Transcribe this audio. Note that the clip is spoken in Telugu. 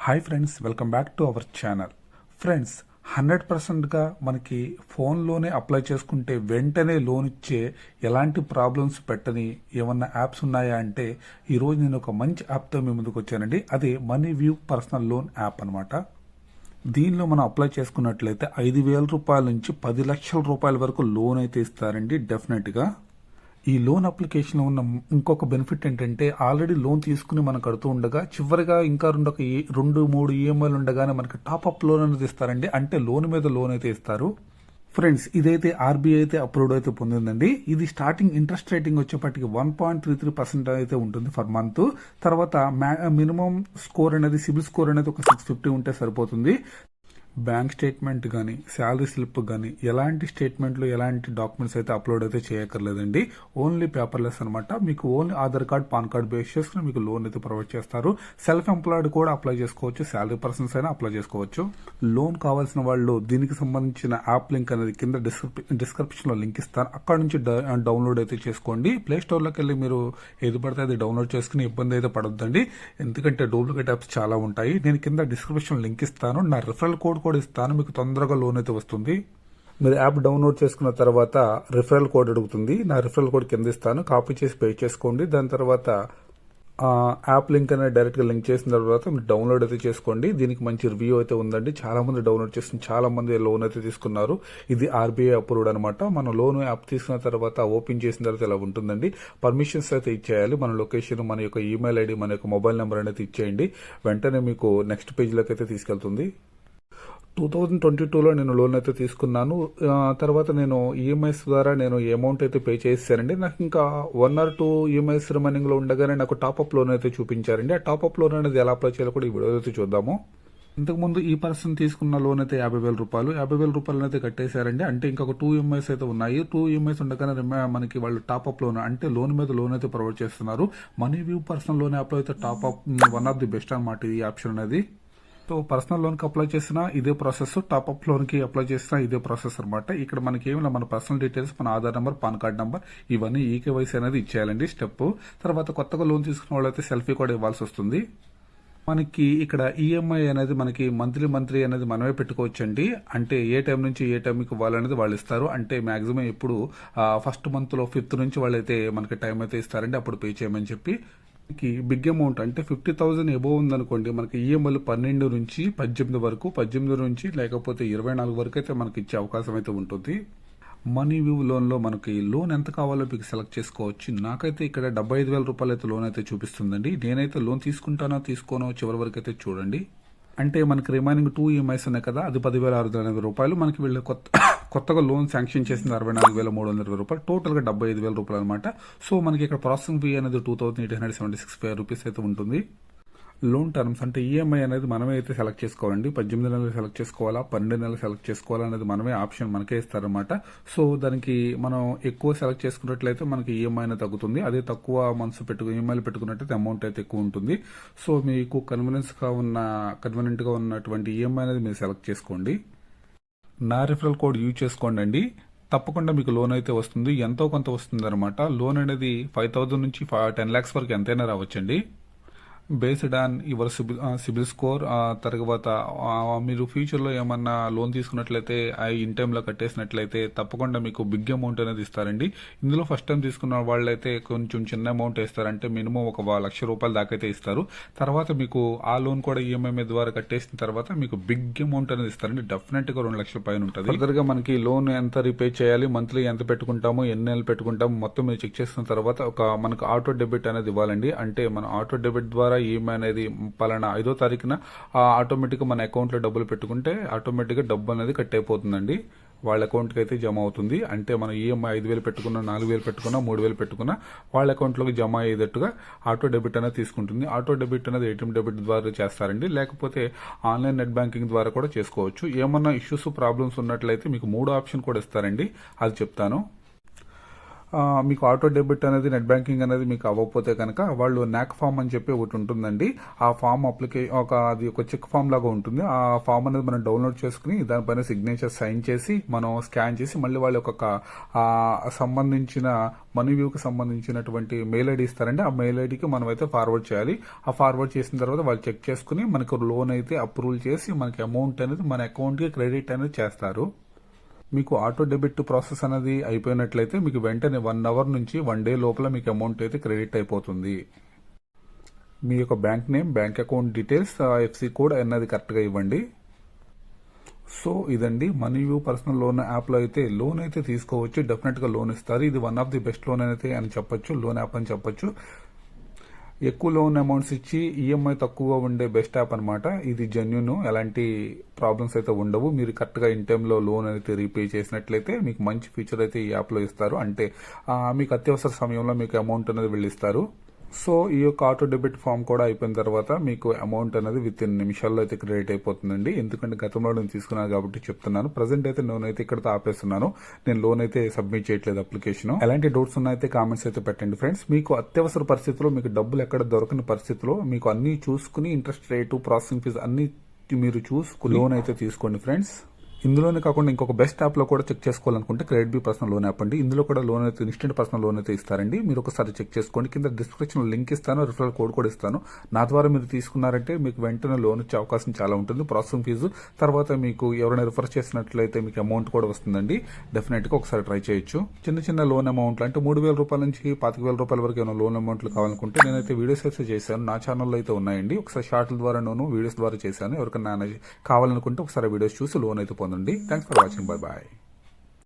Hi friends, welcome back to our channel. Friends, 100%గా మనకి ఫోన్లోనే అప్లై చేసుకుంటే వెంటనే లోన్ ఇచ్చే ఎలాంటి ప్రాబ్లమ్స్ పెట్టని ఏమన్నా యాప్స్ ఉన్నాయా అంటే ఈరోజు నేను ఒక మంచి యాప్తో మీ ముందుకు వచ్చానండి. అదే money view personal loan app అనమాట. దీనిలో మనం అప్లై చేసుకున్నట్లయితే 5,000 రూపాయల నుంచి 10 లక్షల రూపాయల వరకు లోన్ అయితే ఇస్తారండి డెఫినెట్గా. ఈ లోన్ అప్లికేషన్ ఉన్న ఇంకొక బెనిఫిట్ ఏంటంటే ఆల్రెడీ లోన్ తీసుకుని మనం కడుతూ ఉండగా చివరిగా ఇంకా రెండు మూడు ఈఎంఐలు ఉండగానే మనకి టాప్అప్ లోన్ అనేది ఇస్తారండి. అంటే లోన్ మీద లోన్ అయితే ఇస్తారు. ఫ్రెండ్స్, ఇదైతే ఆర్బీఐ అయితే అప్రూవ్డ్ అయితే పొందిందండి. ఇది స్టార్టింగ్ ఇంట్రెస్ట్ రేటింగ్ వచ్చేప్పటికి 1.33% అయితే ఉంటుంది ఫర్ మంత్. తర్వాత మినిమం స్కోర్ అనేది సిబిల్ స్కోర్ అనేది ఒక 650 ఉంటే సరిపోతుంది. బ్యాంక్ స్టేట్మెంట్ కానీ శాలరీ స్లిప్ కానీ ఎలాంటి స్టేట్మెంట్లు ఎలాంటి డాక్యుమెంట్స్ అయితే అప్లోడ్ అయితే చేయక్కర్లేదండి. ఓన్లీ పేపర్లెస్ అనమాట. మీకు only Aadhaar card, pan card base చేసుకుని మీకు లోన్ అయితే ప్రొవైడ్ చేస్తారు. సెల్ఫ్ ఎంప్లాయిడ్ కూడా అప్లై చేసుకోవచ్చు, శాలరీ పర్సన్స్ అయినా అప్లై చేసుకోవచ్చు. లోన్ కావాల్సిన వాళ్ళు దీనికి సంబంధించిన యాప్ లింక్ అనేది కింద డిస్క్రిప్షన్ లో లింక్ ఇస్తాను. అక్కడ నుంచి డౌన్లోడ్ అయితే చేసుకోండి. ప్లే స్టోర్ లోకి వెళ్ళి మీరు ఏది పడితే అది డౌన్లోడ్ చేసుకుని ఇబ్బంది అయితే పడొద్దండి. ఎందుకంటే డూప్లికేట్ యాప్స్ చాలా ఉంటాయి. నేను కింద డిస్క్రిప్షన్ లింక్ ఇస్తాను. నా రిఫరల్ కోడ్ కూడా ఇస్తాను. మీకు తొందరగా లోన్ అయితే వస్తుంది. మీరు యాప్ డౌన్లోడ్ చేసుకున్న తర్వాత రిఫరల్ కోడ్ అడుగుతుంది. నా రిఫరల్ కోడ్ కింద ఇస్తాను, కాపీ చేసి పే చేసుకోండి. దాని తర్వాత యాప్ లింక్ అనేది డైరెక్ట్గా లింక్ చేసిన తర్వాత మీరు డౌన్లోడ్ అయితే చేసుకోండి. దీనికి మంచి రివ్యూ అయితే ఉందండి. చాలా మంది డౌన్లోడ్ చేసిన చాలా మంది లోన్ అయితే తీసుకున్నారు. ఇది ఆర్బీఐ అప్రూవ్డ్ అనమాట. మనం లోన్ యాప్ తీసుకున్న తర్వాత ఓపెన్ చేసిన తర్వాత ఇలా ఉంటుందండి. పర్మిషన్స్ అయితే ఇచ్చేయాలి. మన లొకేషన్, మన యొక్క ఈమెయిల్ ఐడి, మన యొక్క మొబైల్ నెంబర్ అనేది ఇచ్చేయండి. వెంటనే మీకు నెక్స్ట్ పేజ్లోకి అయితే తీసుకెళ్తుంది. 2022లో నేను లోన్ అయితే తీసుకున్నాను. తర్వాత నేను ఈఎంఐస్ ద్వారా నేను అమౌంట్ అయితే పే చేశానండి. నాకు ఇంకా 1 or 2 ఈఎంఐస్ రిమైనింగ్ లో ఉండగానే నాకు టాప్అప్ లోన్ అయితే చూపించారండి. ఆ టాప్అప్ లోన్ అనేది ఎలా అప్లై చేయాలో కూడా ఈ వీడియో అయితే చూద్దాము. ఇంతకుముందు ఈ పర్సన్ తీసుకున్న లోన్ అయితే 50,000 రూపాయలు 50,000 రూపాయలు అయితే కట్టేశారండి. అంటే ఇంకొక 2 ఈఎంఐస్ అయితే ఉన్నాయి. 2 ఈఎంఐస్ ఉండగానే మనకి వాళ్ళు టాప్అప్ లోన్ అంటే లోన్ మీద లోన్ అయితే ప్రొవైడ్ చేస్తున్నారు. Money view personal loan app లో అయితే top-up one of the best అనమాట ఈ ఆప్షన్ అనేది. సో పర్సనల్ లోన్ కి అప్లై చేసినా ఇదే ప్రాసెస్, టాప్అప్ లోన్ కి అప్లై చేసినా ఇదే ప్రాసెస్ అనమాట. ఇక్కడ మనకి ఏమైనా మన పర్సనల్ డీటెయిల్స్, మన Aadhaar number, pan card number ఇవన్నీ ఈకేవైసీ అనేది ఇచ్చేయాలండి స్టెప్. తర్వాత కొత్తగా లోన్ తీసుకున్న వాళ్ళైతే సెల్ఫీ కూడా ఇవ్వాల్సి వస్తుంది. మనకి ఇక్కడ ఈఎంఐ అనేది మనకి మంత్లీ అనేది మనమే పెట్టుకోవచ్చండి. అంటే ఏ టైం నుంచి ఏ టైంకి ఇవ్వాలనేది వాళ్ళు ఇస్తారు. అంటే మాక్సిమం ఇప్పుడు ఫస్ట్ మంత్ లో 5th నుంచి వాళ్ళైతే మనకి టైం అయితే ఇస్తారండి, అప్పుడు పే చేయమని చెప్పి. బిగ్ అమౌంట్ అంటే 50,000 ఎబోవ్ ఉందనుకోండి, మనకి ఈఎంఐలు 12 నుంచి 18 వరకు, 18 నుంచి లేకపోతే 24 వరకు అయితే మనకి ఇచ్చే అవకాశం అయితే ఉంటుంది. మనీ వ్యూ లోన్ లో మనకి లోన్ ఎంత కావాలో మీకు సెలెక్ట్ చేసుకోవచ్చు. నాకైతే ఇక్కడ 75,000 రూపాయలు అయితే లోన్ అయితే చూపిస్తుందండి. నేనైతే లోన్ తీసుకుంటానో తీసుకోనో చివరి వరకు అయితే చూడండి. అంటే మనకి రిమైనింగ్ 2 ఈఎంఐస్ ఉన్నాయి కదా, అది 10,680 రూపాయలు. మనకి వీళ్ళు కొత్తగా లోన్ శాంక్షన్ చేసింది 64,320 రూపాయలు. టోటల్ గా 75,000 రూపాయలు అనమాట. సో మనకి ఇక్కడ ప్రాసెసింగ్ ఫీ అనేది 2,876 రూపీస్ అయితే ఉంటుంది. లోన్ టర్మ్స్ అంటే ఈఎంఐ అనేది మనమే అయితే సెలెక్ట్ చేసుకోవాలండి. 18 నెలలు సెలెక్ట్ చేసుకోవాలా, 12 నెలలు సెలెక్ట్ చేసుకోవాలా అనేది మనమే ఆప్షన్ మనకే ఇస్తారనమాట. సో దానికి మనం ఎక్కువ సెలెక్ట్ చేసుకున్నట్లయితే మనకి ఈఎంఐ అనేది తగ్గుతుంది. అదే తక్కువ మంత్స్ ఈఎంఐలు పెట్టుకున్నట్లయితే అమౌంట్ అయితే ఎక్కువ ఉంటుంది. సో మీకు కన్వీనియెంట్ గా ఉన్నటువంటి ఈఎంఐ అనేది మీరు సెలెక్ట్ చేసుకోండి. నా రిఫరల్ కోడ్ యూజ్ చేసుకోండి అండి. తప్పకుండా మీకు లోన్ అయితే వస్తుంది. ఎంతో కొంత వస్తుంది అనమాట. లోన్ అనేది 5,000 నుంచి 10 lakhs వరకు ఎంతైనా రావచ్చండి. Based on your CIBIL score. తర్వాత మీరు ఫ్యూచర్లో ఏమన్నా లోన్ తీసుకున్నట్లయితే ఇన్ టైంలో కట్టేసినట్లయితే తప్పకుండా మీకు బిగ్ అమౌంట్ అనేది ఇస్తారండి. ఇందులో ఫస్ట్ టైం తీసుకున్న వాళ్ళైతే కొంచెం చిన్న అమౌంట్ ఇస్తారంటే మినిమం ఒక 1,00,000 రూపాయల దాకా అయితే ఇస్తారు. తర్వాత మీకు ఆ లోన్ కూడా ఈఎంఐ ద్వారా కట్టేసిన తర్వాత మీకు బిగ్ అమౌంట్ అనేది ఇస్తారండి. డెఫినెట్ గా 2 లక్షల పైన ఉంటుంది. ఫర్దర్ గా మనకి లోన్ ఎంత రీపే చేయాలి, మంత్లీ ఎంత పెట్టుకుంటాము, ఎన్ని నెలలు పెట్టుకుంటాము మొత్తం మీరు చెక్ చేసిన తర్వాత మనకు ఆటో డెబిట్ అనేది ఇవ్వాలండి. అంటే మన ఆటో డెబిట్ ద్వారా ఈఎంఐ అనేది పలానా 5వ తారీఖున ఆటోమేటిక్ గా మన అకౌంట్ లో డబ్బులు పెట్టుకుంటే ఆటోమేటిక్ గా డబ్బు అనేది కట్ అయిపోతుందండి. వాళ్ళ అకౌంట్ కి అయితే జమ అవుతుంది. అంటే మనం ఈఎంఐ 5,000 పెట్టుకున్నా, 4,000 పెట్టుకున్నా, 3,000 పెట్టుకున్నా వాళ్ళ అకౌంట్ లోకి జమ అయ్యేటట్టుగా ఆటో డెబిట్ అనేది తీసుకుంటుంది. ఆటో డెబిట్ అనేది ఏటీఎం డెబిట్ ద్వారా చేస్తారండి. లేకపోతే ఆన్లైన్ నెట్ బ్యాంకింగ్ ద్వారా కూడా చేసుకోవచ్చు. ఏమన్నా ఇష్యూస్ ప్రాబ్లమ్స్ ఉన్నట్లయితే మీకు 3 ఆప్షన్ కూడా ఇస్తారండి, అది చెప్తాను. మీకు ఆటో డెబిట్ అనేది నెట్ బ్యాంకింగ్ అనేది మీకు అవ్వకపోతే కనుక వాళ్ళు నాక్ ఫామ్ అని చెప్పి ఒకటి ఉంటుందండి. ఆ ఫామ్ అది ఒక చెక్ ఫామ్ లాగా ఉంటుంది. ఆ ఫామ్ అనేది మనం డౌన్లోడ్ చేసుకుని దానిపైన సిగ్నేచర్ సైన్ చేసి మనం స్కాన్ చేసి మళ్ళీ వాళ్ళ యొక్క సంబంధించిన మనీ వ్యూకి సంబంధించినటువంటి మెయిల్ ఐడి ఇస్తారండి. ఆ మెయిల్ ఐడికి మనం అయితే ఫార్వర్డ్ చేయాలి. ఆ ఫార్వర్డ్ చేసిన తర్వాత వాళ్ళు చెక్ చేసుకుని మనకు లోన్ అయితే అప్రూవల్ చేసి మనకి అమౌంట్ అనేది మన అకౌంట్కి క్రెడిట్ అనేది చేస్తారు. మీకు ఆటో డెబిట్ ప్రాసెస్ అనేది అయిపోయినట్లయితే మీకు వెంటనే 1 అవర్ నుంచి 1 డే లోపల మీకు అమౌంట్ అయితే క్రెడిట్ అయిపోతుంది. మీ యొక్క bank name, bank account details, FC code అన్నది కరెక్ట్గా ఇవ్వండి. సో ఇదండి మనీ వ్యూ పర్సనల్ లోన్ యాప్లో అయితే లోన్ అయితే తీసుకోవచ్చు. డెఫినెట్గా లోన్ ఇస్తారు. ఇది one of the best loan అయితే అని చెప్పొచ్చు, లోన్ యాప్ అని చెప్పొచ్చు. ఎక్కువ లోన్ అమౌంట్స్ ఇచ్చి ఈఎంఐ తక్కువగా ఉండే బెస్ట్ యాప్ అనమాట. ఇది జెన్యూన్, ఎలాంటి ప్రాబ్లమ్స్ అయితే ఉండవు. మీరు కరెక్ట్గా ఇన్ టైంలో లోన్ అయితే రీపే చేసినట్లయితే మీకు మంచి ఫీచర్ అయితే ఈ యాప్లో ఇస్తారు. అంటే మీకు అత్యవసర సమయంలో మీకు అమౌంట్ అనేది వెళ్ళిస్తారు. సో ఈ యొక్క ఆటో డెబిట్ ఫామ్ కూడా అయిపోయిన తర్వాత మీకు అమౌంట్ అనేది విత్ ఇన్ నిమిషాల్లో అయితే క్రెడిట్ అయిపోతుందండి. ఎందుకంటే గతంలో నేను తీసుకున్నాను కాబట్టి చెప్తున్నాను. ప్రజెంట్ అయితే లోన్ అయితే ఇక్కడతో ఆపేస్తున్నాను. నేను లోన్ అయితే సబ్మిట్ చేయట్లేదు అప్లికేషన్. ఎలాంటి డౌట్స్ ఉన్నాయితే కామెంట్స్ అయితే పెట్టండి ఫ్రెండ్స్. మీకు అత్యవసర పరిస్థితిలో మీకు డబ్బులు ఎక్కడ దొరకని పరిస్థితిలో మీకు అన్ని చూసుకుని ఇంట్రెస్ట్ రేటు, ప్రాసెసింగ్ ఫీజు అన్ని మీరు చూసుకుని లోన్ అయితే తీసుకోండి ఫ్రెండ్స్. ఇందులోనే కాకుండా ఇంకొక బెస్ట్ యాప్ లో కూడా చెక్ చేసుకోవాలనుకుంటే CreditBee personal loan app అండి. ఇందులో కూడా లోన్ అయితే ఇన్స్టెంట్ పర్సనల్ లోన్ అయితే ఇస్తారండి. మీరు ఒకసారి చెక్ చేసుకోండి. కింద డిస్క్రిప్షన్ లింక్ ఇస్తాను, రిఫరల్ కోడ్ కూడా ఇస్తాను. నా ద్వారా మీరు తీసుకున్నారంటే మీకు వెంటనే లోన్ వచ్చే అవకాశం చాలా ఉంటుంది. ప్రాసెసింగ్ ఫీజు తర్వాత మీకు ఎవరైనా రిఫర్ చేసినట్లయితే మీకు అమౌంట్ కూడా వస్తుందండి. డెఫినెట్ గా ఒకసారి ట్రై చేయొచ్చు. చిన్న చిన్న లోన్ అమౌంట్లు అంటే 3,000 రూపాయల నుంచి 25,000 రూపాయల వరకు ఏమైనా లోన్ అమౌంట్లు కావాలనుకుంటే నేనైతే వీడియోస్ అయితే చేశాను. నా ఛానల్లో అయితే ఉన్నాయండి. ఒకసారి షార్ట్ల ద్వారా వీడియోస్ ద్వారా చేశాను. ఎవరికైనా కావాలనుకుంటే ఒకసారి వీడియోస్ చూసి లోన్ అయితే పొందండి. Thanks for watching. Bye bye.